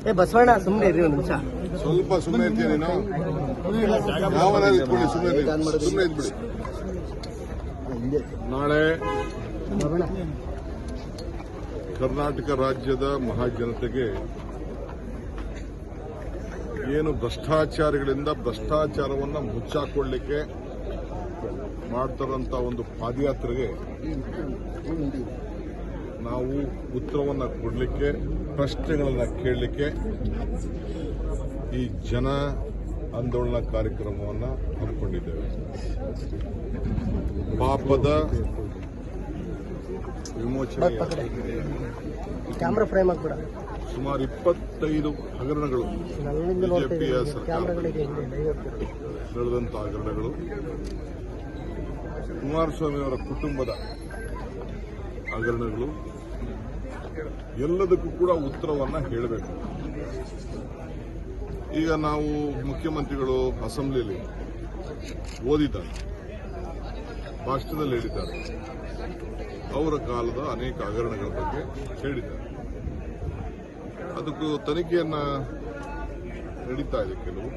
ಏ ಬಸವಣ್ಣ ಸುಮ್ಮನೆ ಇರಿ ಒಂದು ನಿಮಿಷ. ಸ್ವಲ್ಪ ಸುಮ್ಮನೆ ಇರ್ತೀಯ ನೀನು. ಯಾವನ ಇದ್ಬಿಡಿ, ಸುಮ್ಮನೆ ಇದ್ಬಿಡಿ. ನಾಳೆ ಕರ್ನಾಟಕ ರಾಜ್ಯದ ಮಹಾಜನತೆಗೆ ಏನು ಭ್ರಷ್ಟಾಚಾರಿಗಳಿಂದ ಭ್ರಷ್ಟಾಚಾರವನ್ನು ಮುಚ್ಚಾಕೊಳ್ಳಿಕ್ಕೆ ಮಾಡ್ತಾರಂತ ಒಂದು ಪಾದಯಾತ್ರೆಗೆ ನಾವು ಉತ್ತರವನ್ನು ಕೊಡಲಿಕ್ಕೆ, ಪ್ರಶ್ನೆಗಳನ್ನು ಕೇಳಲಿಕ್ಕೆ ಈ ಜನ ಆಂದೋಲನ ಕಾರ್ಯಕ್ರಮವನ್ನು ಹಮ್ಮಿಕೊಂಡಿದ್ದೇವೆ. ಪಾಪದ ವಿಮೋಚನೆ ಕ್ಯಾಮ್ರಾ ಫ್ರೇಮ್ ಆಗ್ಬಿಡ. ಸುಮಾರು 25 ಹಗರಣಗಳು ಬಿಜೆಪಿಯ ಸರ್ಕಾರ ನಡೆದಂತ ಹಗರಣಗಳು, ಕುಮಾರಸ್ವಾಮಿ ಅವರ ಕುಟುಂಬದ ಹಗರಣಗಳು, ಎಲ್ಲದಕ್ಕೂ ಕೂಡ ಉತ್ತರವನ್ನ ಹೇಳಬೇಕು. ಈಗ ನಾವು ಮುಖ್ಯಮಂತ್ರಿಗಳು ಅಸೆಂಬ್ಲಿಯಲ್ಲಿ ಓದಿದ್ದಾರೆ, ಭಾಷಣದಲ್ಲಿ ಹೇಳಿದ್ದಾರೆ, ಅವರ ಕಾಲದ ಅನೇಕ ಹಗರಣಗಳ ಬಗ್ಗೆ ಹೇಳಿದ್ದಾರೆ. ಅದಕ್ಕೂ ತನಿಖೆಯನ್ನ ನಡೀತಾ ಇದೆ. ಕೆಲವು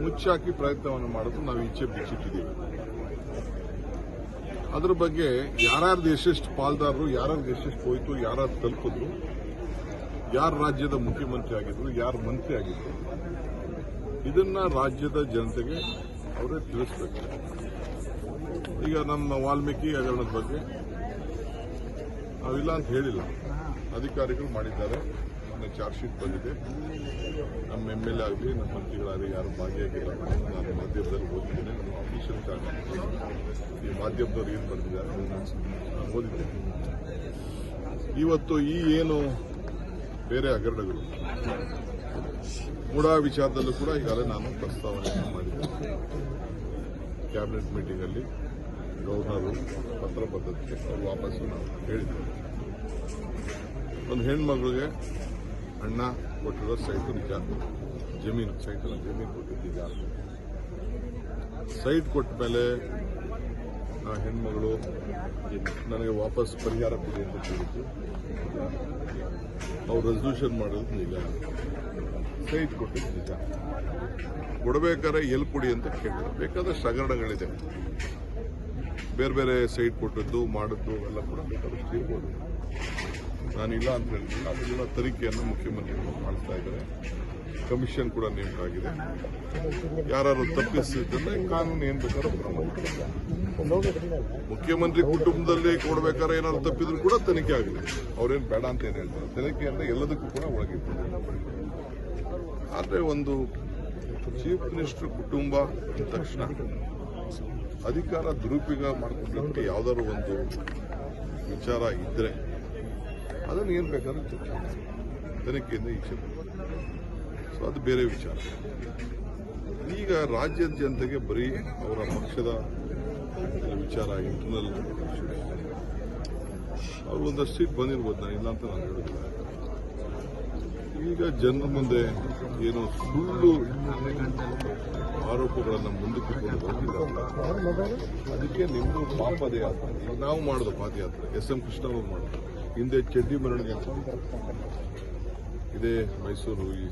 ಮುಚ್ಚಾಕಿ ಪ್ರಯತ್ನವನ್ನು ಮಾಡೋದು ನಾವು ಈಚೆ ಬಿಚ್ಚಿಟ್ಟಿದ್ದೀವಿ. ಅದರ ಬಗ್ಗೆ ಯಾರ್ಯಾರ್ದು ಎಷ್ಟೆಷ್ಟು ಪಾಲ್ದಾರರು, ಯಾರ್ಯಾರ್ದು ಎಷ್ಟೆಷ್ಟು ಹೋಯ್ತು, ಯಾರ್ಯಾರು ತಲುಪಿದ್ರು, ಯಾರು ರಾಜ್ಯದ ಮುಖ್ಯಮಂತ್ರಿ ಆಗಿದ್ರು, ಯಾರು ಮಂತ್ರಿ ಆಗಿದ್ರು, ಇದನ್ನ ರಾಜ್ಯದ ಜನತೆಗೆ ಅವರೇ ತಿಳಿಸಬೇಕು. ಈಗ ನಮ್ಮ ವಾಲ್ಮೀಕಿ ಹಗರಣದ ಬಗ್ಗೆ ನಾವಿಲ್ಲ ಅಂತ ಹೇಳಿಲ್ಲ, ಅಧಿಕಾರಿಗಳು ಮಾಡಿದ್ದಾರೆ. ನನ್ನ ಚಾರ್ಜ್ ಶೀಟ್ ಬಂದಿದೆ. ನಮ್ಮ MLA ಆಗಲಿ, ನಮ್ಮ ಮಂತ್ರಿಗಳಾಗಲಿ ಯಾರು ಭಾಗಿಯಾಗಿಲ್ಲ. ನಾನು ಮಾಧ್ಯಮದಲ್ಲಿ ಓದಿದ್ದೇನೆ. ನಮ್ಮ ಅಫಿಷಿಯಲ್ ಚಾರ್ಜ್ ಈ ಮಾಧ್ಯಮದವ್ರು ಏನು ಬರೆದಿದ್ದಾರೆ ನಾನು ಓದಿದ್ದೇನೆ. ಇವತ್ತು ಈ ಏನು ಬೇರೆ ಹಗರಣಗಳು, ಮೂಡಾ ವಿಚಾರದಲ್ಲೂ ಕೂಡ ಈಗಾಗಲೇ ನಾನು ಪ್ರಸ್ತಾವನೆಯನ್ನು ಮಾಡಿದ್ದೆ. ಕ್ಯಾಬಿನೆಟ್ ಮೀಟಿಂಗ್ ಅಲ್ಲಿ ಗವರ್ನರು ಪತ್ರ ಬರೆದಕ್ಕೆ ವಾಪಸ್ಸು ನಾವು ಹೇಳಿದ್ದೇವೆ. ಒಂದು ಹೆಣ್ಮಗಳಿಗೆ ಅಣ್ಣ ಕೊಟ್ಟಿರೋ ಸೈಟ್ ನಿಜ, ಜಮೀನು ಸೈಟಲ್ಲ, ಜಮೀನು ಕೊಟ್ಟಿದ್ದೀಗ. ಸೈಟ್ ಕೊಟ್ಟ ಮೇಲೆ ಆ ಹೆಣ್ಮಗಳು ನನಗೆ ವಾಪಸ್ ಪರಿಹಾರ ಕೊಡಿ ಅಂತ ಕೇಳಿದ್ದು, ಅವ್ರು ರೆಸಲ್ಯೂಷನ್ ಮಾಡೋದು ನಿಜ, ಸೈಟ್ ಕೊಟ್ಟಿದ್ದು ನಿಜ. ಕೊಡಬೇಕಾದ್ರೆ ಎಲ್ಲಿ ಕೊಡಿ ಅಂತ ಕೇಳಿದ್ರು. ಬೇಕಾದಷ್ಟು ಹಗರಣಗಳಿದೆ, ಬೇರೆ ಬೇರೆ ಸೈಟ್ ಕೊಟ್ಟದ್ದು ಮಾಡಿದ್ದು ಎಲ್ಲ ಕೂಡ ಬೇಕಾದಷ್ಟು ಇರ್ಬೋದು. ನಾನಿಲ್ಲ ಅಂತ ಹೇಳಿಲ್ಲ. ಅದೆಲ್ಲ ತನಿಖೆಯನ್ನು ಮುಖ್ಯಮಂತ್ರಿಗಳು ಮಾಡ್ತಾ ಇದ್ದಾರೆ. ಕಮಿಷನ್ ಕೂಡ ನೇಮಕ ಆಗಿದೆ. ಯಾರು ತಪ್ಪಿಸಿದ್ರೆ ಕಾನೂನು ಏನ್ ಬೇಕಾದ್ರೂ ಕ್ರಮ ಮಾಡ್ತಾರೆ. ಮುಖ್ಯಮಂತ್ರಿ ಕುಟುಂಬದಲ್ಲಿ ಕೊಡಬೇಕಾದ್ರೆ ಏನಾದ್ರು ತಪ್ಪಿದ್ರು ಕೂಡ ತನಿಖೆ ಆಗಿದೆ. ಅವ್ರೇನು ಬೇಡ ಅಂತ ಏನು ಹೇಳ್ತಾರೆ. ತನಿಖೆಯಿಂದ ಎಲ್ಲದಕ್ಕೂ ಕೂಡ ಒಳಗಿರ್ತಾರೆ. ಆದ್ರೆ ಒಂದು ಚೀಫ್ ಮಿನಿಸ್ಟರ್ ಕುಟುಂಬ ಅಂದ ತಕ್ಷಣ ಅಧಿಕಾರ ದುರುಪಯೋಗ ಮಾಡಿಕೊಂಡ್ರೆ ಯಾವ್ದಾದ್ರು ಒಂದು ವಿಚಾರ ಇದ್ರೆ ಅದನ್ನು ಏನ್ ಬೇಕಾದ್ರೂ ಚರ್ಚೆ ತನಿಖೆಯಿಂದ ಈಚೆ ಸೊ ಅದು ಬೇರೆ ವಿಚಾರ. ಈಗ ರಾಜ್ಯದ ಜನತೆಗೆ ಬರೀ ಅವರ ಪಕ್ಷದ ವಿಚಾರ, ಇಂಟರ್ನಲ್ ಅವ್ರು ಒಂದಷ್ಟು ಸೀಟ್ ಬಂದಿರ್ಬೋದು, ನಾನು ಇಲ್ಲ ಅಂತ ನಾನು ಹೇಳುದಿಲ್ಲ. ಈಗ ಜನರ ಮುಂದೆ ಏನು ಸುಳ್ಳು ಆರೋಪಗಳನ್ನು ಮುಂದಕ್ಕೆ ಕೊಂಡು ಹೋಗಿದ್ದಾರೆ. ಅದಕ್ಕೆ ನಿಮ್ದು ಪಾದಯಾತ್ರೆ ನಾವು ಮಾಡೋದು. ಪಾದಯಾತ್ರೆ SM ಕೃಷ್ಣ ಅವರು ಮಾಡೋದು. ಹಿಂದೆ ಚಡ್ಡಿ ಮೆರವಣಿಗೆ ಅಂತ ಇದೇ ಮೈಸೂರು ಈ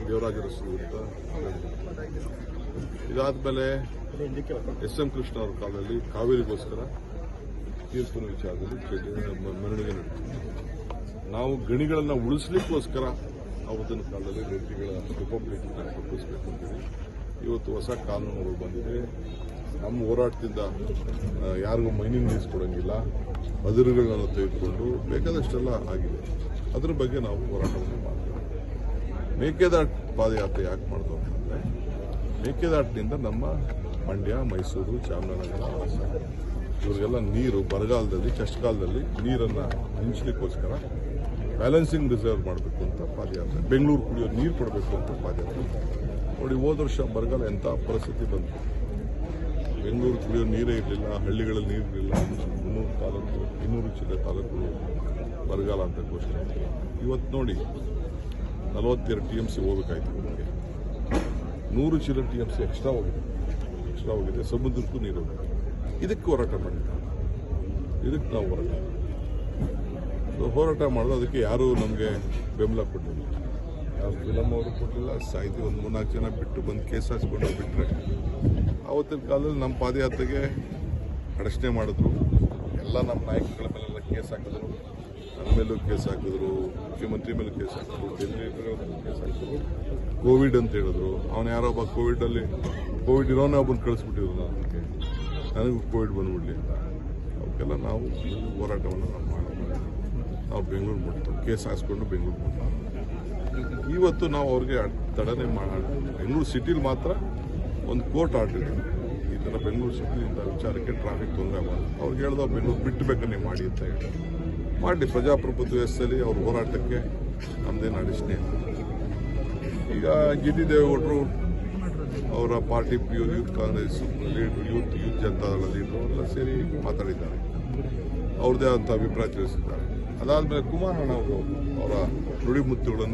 ದೇವರಾಜ ರಸ್ತೆ ಅಂತ. ಇದಾದ್ಮೇಲೆ SM ಕೃಷ್ಣ ಅವರ ಕಾಲದಲ್ಲಿ ಕಾವೇರಿಗೋಸ್ಕರ ತೀರ್ಪಿನ ವಿಚಾರದಲ್ಲಿ ಮೆರವಣಿಗೆ ನಡೆಯುತ್ತೆ. ನಾವು ಗಣಿಗಳನ್ನು ಉಳಿಸ್ಲಿಕ್ಕೋಸ್ಕರ ಅವತ್ತಿನ ಕಾಲದಲ್ಲಿ ರೆಡ್ಡಿಗಳ ರಿಪಬ್ಲಿಕ್ ತಪ್ಪಿಸಬೇಕು ಅಂತೇಳಿ ಇವತ್ತು ಹೊಸ ಕಾನೂನುಗಳು ಬಂದಿದೆ. ನಮ್ಮ ಹೋರಾಟದಿಂದ ಯಾರಿಗೂ ಮೈನಿಂಗ್ ಲೀಸ್ ಕೊಡಂಗಿಲ್ಲ, ಅದಿರುಗಳನ್ನ ತೆಗೆದುಕೊಂಡು ಬೇಕಾದಷ್ಟೆಲ್ಲ ಆಗಿದೆ. ಅದ್ರ ಬಗ್ಗೆ ನಾವು ಹೋರಾಟವನ್ನು ಮಾಡ್ತೇವೆ. ಮೇಕೆದಾಟು ಪಾದಯಾತ್ರೆ ಯಾಕೆ ಮಾಡ್ತೇವೆ ಅಂತಂದ್ರೆ, ಮೇಕೆದಾಟಿನಿಂದ ನಮ್ಮ ಮಂಡ್ಯ, ಮೈಸೂರು, ಚಾಮರಾಜನಗರ, ಹಾಸನ ಇವರಿಗೆಲ್ಲ ನೀರು ಬರಗಾಲದಲ್ಲಿ, ಕಷ್ಟಕಾಲದಲ್ಲಿ ನೀರನ್ನು ಹಂಚಲಿಕ್ಕೋಸ್ಕರ ಬ್ಯಾಲೆನ್ಸಿಂಗ್ ರಿಸರ್ವ್ ಮಾಡಬೇಕು ಅಂತ ಪಾದಯಾತ್ರೆ. ಬೆಂಗಳೂರು ಕುಡಿಯೋ ನೀರು ಕೊಡಬೇಕು ಅಂತ ಪಾದಯಾತ್ರೆ. ನೋಡಿ, ಹೋದ ವರ್ಷ ಬರಗಾಲ ಎಂಥ ಪರಿಸ್ಥಿತಿ ಬಂತು. ಬೆಂಗಳೂರು ಕುಡಿಯೋ ನೀರೇ ಇರಲಿಲ್ಲ, ಹಳ್ಳಿಗಳಲ್ಲಿ ನೀರು ಇರಲಿಲ್ಲ. 300 ತಾಲೂಕು, 200 ಚಿಲ್ಲರೆ ತಾಲೂಕುಗಳು ಬರಗಾಲ ಅಂತ ಘೋಷಣೆ. ಇವತ್ತು ನೋಡಿ 42 TMC ಹೋಗಬೇಕಾಯ್ತು. ನಮಗೆ 100 ಚಿಲ್ಲರೆ TMC ಎಕ್ಸ್ಟ್ರಾ ಹೋಗಿದೆ. ಸಮುದ್ರಕ್ಕೂ ನೀರು ಹೋಗಿದೆ. ಇದಕ್ಕೆ ಹೋರಾಟ ಮಾಡಿದ್ದಾರೆ. ಇದಕ್ಕೆ ನಾವು ಹೋರಾಟ ಸೊ ಹೋರಾಟ ಮಾಡೋದು, ಅದಕ್ಕೆ ಯಾರೂ ನಮಗೆ ಬೆಂಬಲ ಕೊಟ್ಟಿಲ್ಲ. ಯಾವ ಫಿಲಮ್ ಅವರು ಕೊಟ್ಟಿಲ್ಲ. ಸಾಹಿತಿ ಒಂದು 3-4 ಜನ ಬಿಟ್ಟು ಬಂದು ಕೇಸ್ ಹಾಕ್ಸ್ಕೊಂಡು ಬಿಟ್ಟರೆ, ಆವತ್ತಿನ ಕಾಲದಲ್ಲಿ ನಮ್ಮ ಪಾದಯಾತ್ರೆಗೆ ಅಡಚಣೆ ಮಾಡಿದ್ರು. ಎಲ್ಲ ನಮ್ಮ ನಾಯಕಗಳ ಮೇಲೆಲ್ಲ ಕೇಸ್ ಹಾಕಿದ್ರು. ನನ್ನ ಮೇಲೂ ಕೇಸ್ ಹಾಕಿದ್ರು, ಮುಖ್ಯಮಂತ್ರಿ ಮೇಲೂ ಕೇಸ್ ಹಾಕಿದ್ರು, ಡೆಲ್ಲಿ ಕೇಸ್ ಹಾಕಿದ್ರು. ಕೋವಿಡ್ ಅಂತ ಹೇಳಿದ್ರು. ಅವನು ಯಾರೊಬ್ಬ ಕೋವಿಡ್ ಇರೋನೇ ಒಬ್ಬನು ಕಳಿಸ್ಬಿಟ್ಟಿದ್ರು. ನನಗೂ ಕೋವಿಡ್ ಬಂದ್ಬಿಡ್ಲಿ. ಅವಕ್ಕೆಲ್ಲ ನಾವು ಹೋರಾಟವನ್ನು ನಾವು ಮಾಡೋದು. ನಾವು ಬೆಂಗಳೂರು ಬಿಡ್ತೀವಿ, ಕೇಸ್ ಹಾಕ್ಸ್ಕೊಂಡು ಬೆಂಗಳೂರು ಬಿಡ್ತೀವಿ. ಇವತ್ತು ನಾವು ಅವ್ರಿಗೆ ತಡನೆ ಬೆಂಗಳೂರು ಸಿಟಿಲಿ ಮಾತ್ರ ಒಂದು ಕೋರ್ಟ್ ಆರ್ಡರ್ ಇದೆ. ಈ ಥರ ಬೆಂಗಳೂರು ಸಿಟಿಲಿ ಇಂಥ ವಿಚಾರಕ್ಕೆ ಟ್ರಾಫಿಕ್ ತೊಂದರೆ ಆಗಬಾರ್ದು. ಅವ್ರಿಗೆ ಹೇಳ್ದೋ ಬೆಂಗಳೂರು ಬಿಟ್ಟು ಬೇಕಾದ್ರೆ ಮಾಡಿ ಅಂತ ಹೇಳಿ ಮಾಡಿ. ಪ್ರಜಾಪ್ರಭುತ್ವ ವ್ಯವಸ್ಥೆಯಲ್ಲಿ ಅವ್ರ ಹೋರಾಟಕ್ಕೆ ನಮ್ಮದೇನು ಅಡಚಣೆ ಇಲ್ಲ. ಈಗ ಜಿ ಟಿ ದೇವೇಗೌಡರು ಅವರ ಪಾರ್ಟಿ ಯೂತ್ ಕಾಂಗ್ರೆಸ್ ಲೀಡ್ರು, ಯೂತ್ ಜನತಾದಳ ಲೀಡ್ರು ಎಲ್ಲ ಸೇರಿ ಮಾತಾಡಿದ್ದಾರೆ. ಅವ್ರದ್ದೇ ಆದಂಥ ಅಭಿಪ್ರಾಯ ತಿಳಿಸಿದ್ದಾರೆ. ಅದಾದಮೇಲೆ ಕುಮಾರಣ್ಣ ಅವರು ಅವರ ನುಡಿಮುತ್ತುಗಳನ್ನು